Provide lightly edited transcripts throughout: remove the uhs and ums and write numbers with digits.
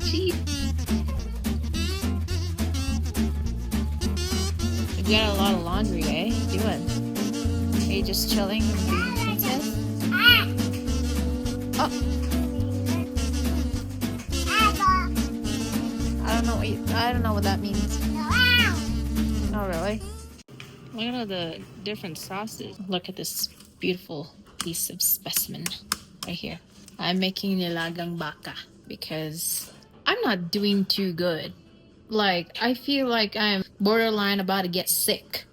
Cheese. You got a lot of laundry, eh? What you doing? Are you just chilling and being princess? Oh, I don't know what that means. Oh, really? Look at all the different sauces. Look at this beautiful piece of specimen right here. I'm making nilagang baka because I'm not doing too good. Like, I feel like I'm borderline about to get sick.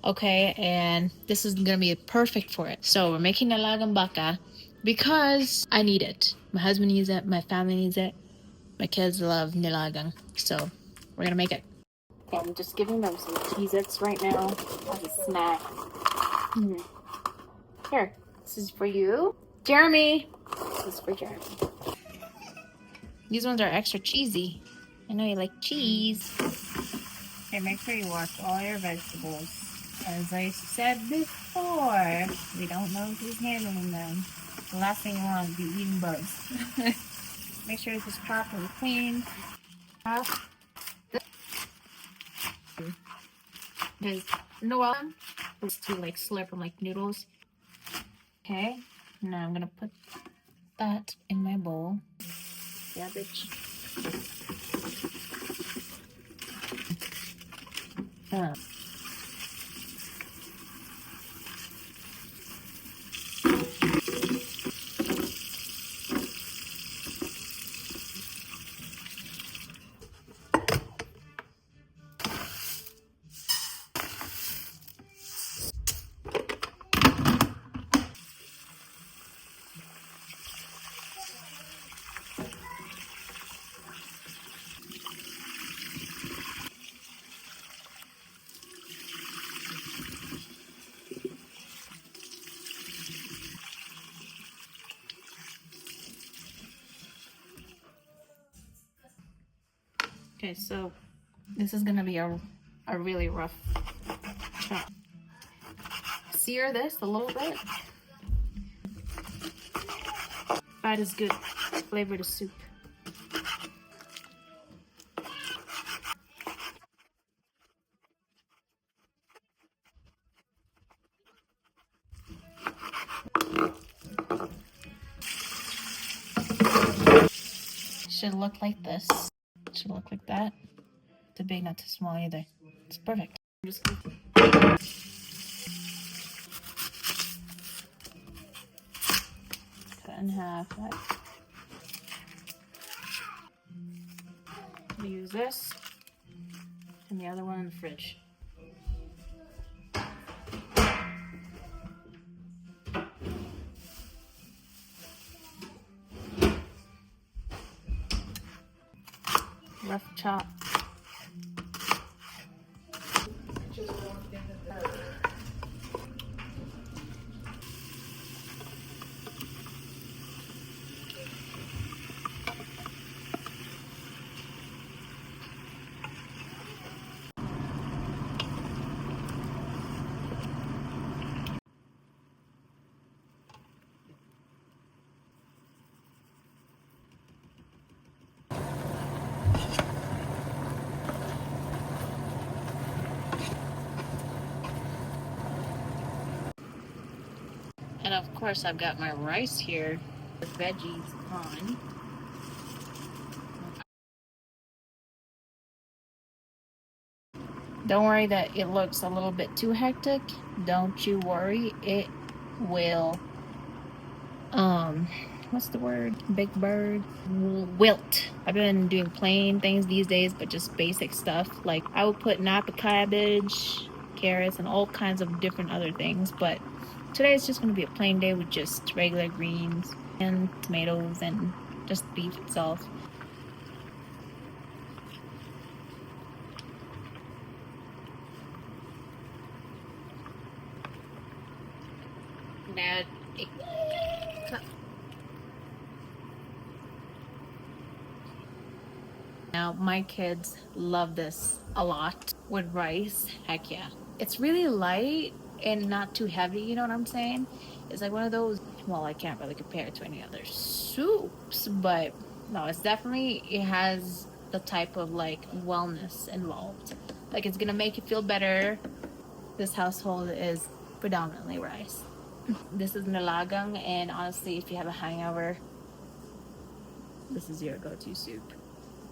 Okay, and this is gonna be perfect for it. So we're making nilagang baka because I need it. My husband needs it, my family needs it, my kids love nilagang. So we're gonna make it. Okay, I'm just giving them some Cheez-Its right now as a snack. Here, this is for you. Jeremy! This is for Jeremy. These ones are extra cheesy. I know you like cheese. Okay, make sure you wash all your vegetables. As I said before, we don't know who's handling them. The last thing you want is be eating bugs. Make sure it's just properly cleaned. There's no one. It's to like slurp them like noodles. Okay, now I'm gonna put that in my bowl. Cabbage. Okay, so this is gonna be a really rough chop. Sear this a little bit. Fat is good. Flavor the soup. Should look like this. Should look like that. Too big, not too small either. It's perfect. I'm just gonna cut in half. We use this and the other one in the fridge. Rough chop. And of course I've got my rice here with veggies on. Don't worry that it looks a little bit too hectic. Don't you worry, it will, what's the word? Big bird? Wilt. I've been doing plain things these days, but just basic stuff. Like I would put napa cabbage, carrots, and all kinds of different other things, but today is just going to be a plain day with just regular greens and tomatoes and just beef itself. Add a cup. Now my kids love this a lot with rice. Heck yeah. It's really light, and not too heavy, you know what I'm saying? It's like one of those, well, I can't really compare it to any other soups, but no, it's definitely, it has the type of like wellness involved. Like it's gonna make you feel better. This household is predominantly rice. This is nilagang, and honestly, if you have a hangover, this is your go-to soup.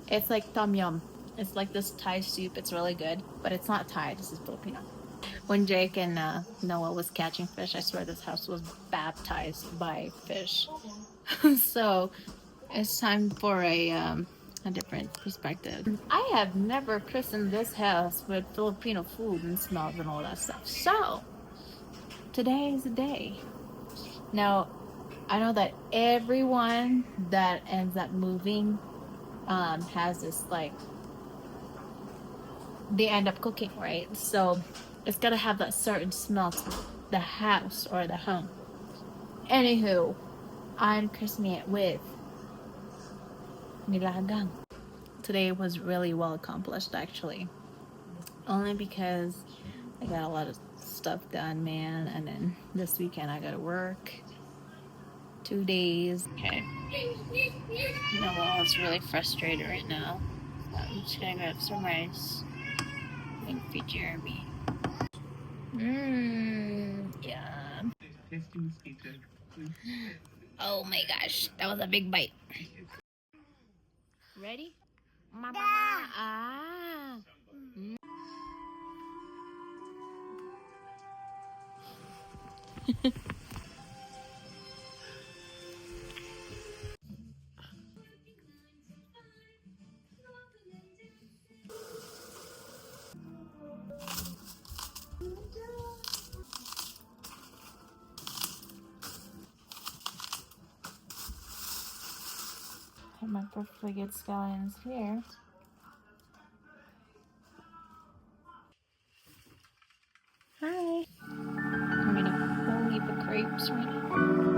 It's like tom yum. It's like this Thai soup. It's really good, but it's not Thai. This is Filipino. When Jake and Noah was catching fish, I swear this house was baptized by fish. So it's time for a different perspective. I have never christened this house with Filipino food and smells and all that stuff. So today is the day. Now, I know that everyone that ends up moving has this like, they end up cooking, right? So it's gotta have that certain smell to the house or the home. Anywho, I'm christening it with nilagang. Today was really well accomplished, actually. Only because I got a lot of stuff done, man. And then this weekend I gotta work 2 days. Okay. Noel's really frustrated right now. So I'm just gonna grab some rice and feed Jeremy. Yeah. Oh my gosh, that was a big bite. Ready? Mama. Ah. Have my perfectly good scallions here. Hi. I'm gonna a whole heap of crepes right now.